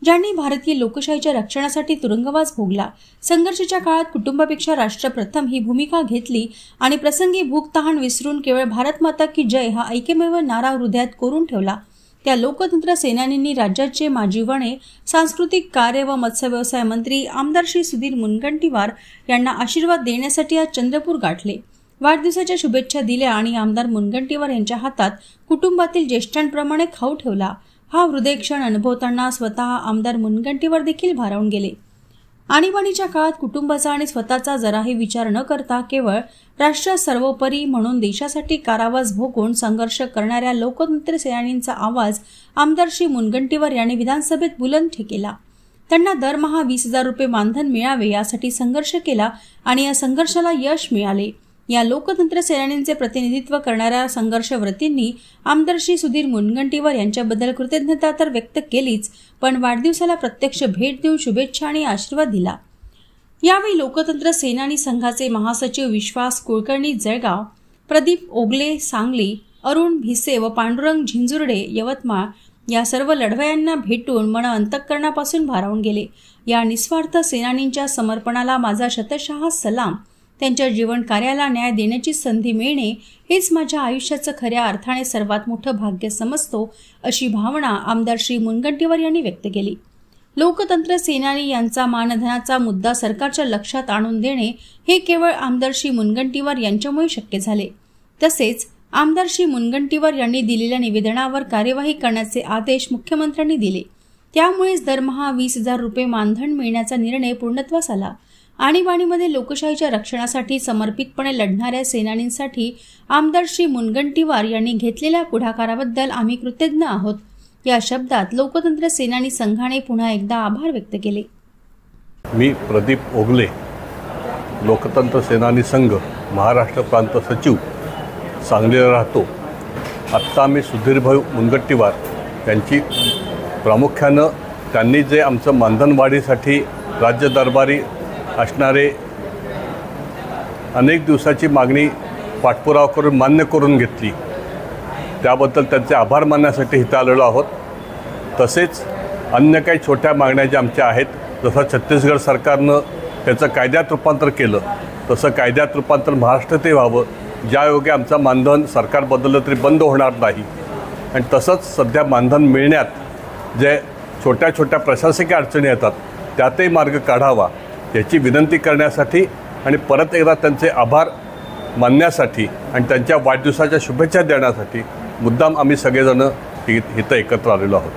ज्यांनी भारतीय लोकशाहीच्या रक्षणासाठी तुरुंगवास भोगला। संघर्षाच्या काळात कुटुंबापेक्षा राष्ट्र प्रथम ही भूमिका घेतली आणि प्रसंगी भूक तहान विसरून केवळ भारत माता की जय हा ऐक्यमेव नारा हृदयात कोरून ठेवला। त्या लोकतंत्र सेनानींनी राज्याचे माजी वने, सांस्कृतिक कार्य व मत्स्य व्यवसाय मंत्री आमदार श्री सुधीर मुनगंटीवार यांना आशीर्वाद देण्यासाठी आज चंद्रपूर गाठले। वाढदिवसाच्या शुभेच्छा दिल्या आणि आमदार मुनगंटीवार यांच्या हातात कुटुंबातील ज्येष्ठांप्रमाणे खाऊ ठेवला। हा हृदय क्षण अनुभवताना स्वतः आमदार मुनगंटीवार देखील भारावून गेले। आणीबाणीच्या काळात कुटुंबाचा आणि स्वतःचा जराही विचार न करता केवळ राष्ट्र सर्वोपरी म्हणून देशासाठी कारावास भोगून संघर्ष करणाऱ्या लोकतंत्र सेनानींचा आवाज आमदार श्री मुनगंटीवार यांनी विधानसभेत बुलंद केला। त्यांना दरमहा 20,000 रुपये मानधन मिळावे यासाठी संघर्ष केला आणि या संघर्षाला यश मिळाले। या लोकतंत्र सेनानींचे प्रतिनिधित्व करणाऱ्या संघर्षव्रतींनी आमदार श्री सुधीर मुनगंटीवार यांच्याबद्दल कृतज्ञता तर व्यक्त केलीच, पण वाढदिवसाला प्रत्यक्ष भेट देऊन शुभेच्छा आणि आशीर्वाद दिला। यावेळी लोकतंत्र सेनानी संघाचे महासचिव विश्वास कुलकर्णी जळगाव, प्रदीप ओगले सांगली, अरुण भिसे व पांडुरंग झिंजुर्डे यवतमाळ या सर्व लढवयांना भेटून मन अंतःकरणापासून भारावून गेले। या निस्वार्थ सेनानींच्या समर्पणाला माझा शतशः सलाम। त्यांच्या जीवन कार्याला न्याय देण्याची संधी मिळणे हेच माझ्या आयुष्याचं खऱ्या अर्थाने सर्वात मोठं भाग्य समजतो, अशी भावना आमदार श्री मुनगंटीवार यांनी व्यक्त केली। लोकतंत्र सेनानी यांचा मानधनाचा मुद्दा सरकारच्या लक्षात आणून देणे हे केवळ आमदार श्री मुनगंटीवार यांच्यामुळे शक्य झाले। तसेच आमदार श्री मुनगंटीवार यांनी दिलेल्या निवेदनावर कार्यवाही करण्याचे आदेश मुख्यमंत्र्यांनी दिले। त्यामुळेच दरमहा 20,000 रुपये मानधन मिळण्याचा निर्णय पूर्णत्वास आला। आणीबाणीमध्ये लोकशाहीच्या रक्षणासाठी समर्पितपणे लढणाऱ्या सेनानींसाठी आमदार श्री मुनगंटीवार यांनी घेतलेल्या पुढाकाराबद्दल आम्ही कृतज्ञ आहोत। या शब्दात लोकतंत्र सेनानी संघाने पुन्हा एकदा आभार व्यक्त केले। मी प्रदीप ओगले, लोकतंत्र सेनानी संघ महाराष्ट्र प्रांत सचिव, सांगलीला राहतो। आत्ता मी सुधीरभाई मुनगंटीवार यांची प्रामुख्यानं त्यांनी जे आमचं मानधन वाढीसाठी राज्य दरबारी असणारे अनेक दिवसाची मागणी पाठपुरावा करून मान्य करून घेतली, त्याबद्दल त्यांचे आभार मानण्यासाठी इथं आलेलो आहोत। तसेच अन्य काही छोट्या मागण्या ज्या आमच्या आहेत, जसं छत्तीसगड सरकारनं त्याचं कायद्यात रूपांतर केलं तसं कायद्यात रूपांतर महाराष्ट्रातही व्हावं, ज्यायोगे आमचं मानधन सरकार बदललं तरी बंद होणार नाही। आणि तसंच सध्या मानधन मिळण्यात जे छोट्या छोट्या प्रशासकीय अडचणी येतात त्यातही मार्ग काढावा याची विनंती करण्यासाठी आणि परत एकदा त्यांचे आभार मानण्यासाठी आणि त्यांच्या वाढदिवसाच्या शुभेच्छा देण्यासाठी मुद्दाम आम्ही सगळेजण इथं एकत्र आलेलो आहोत।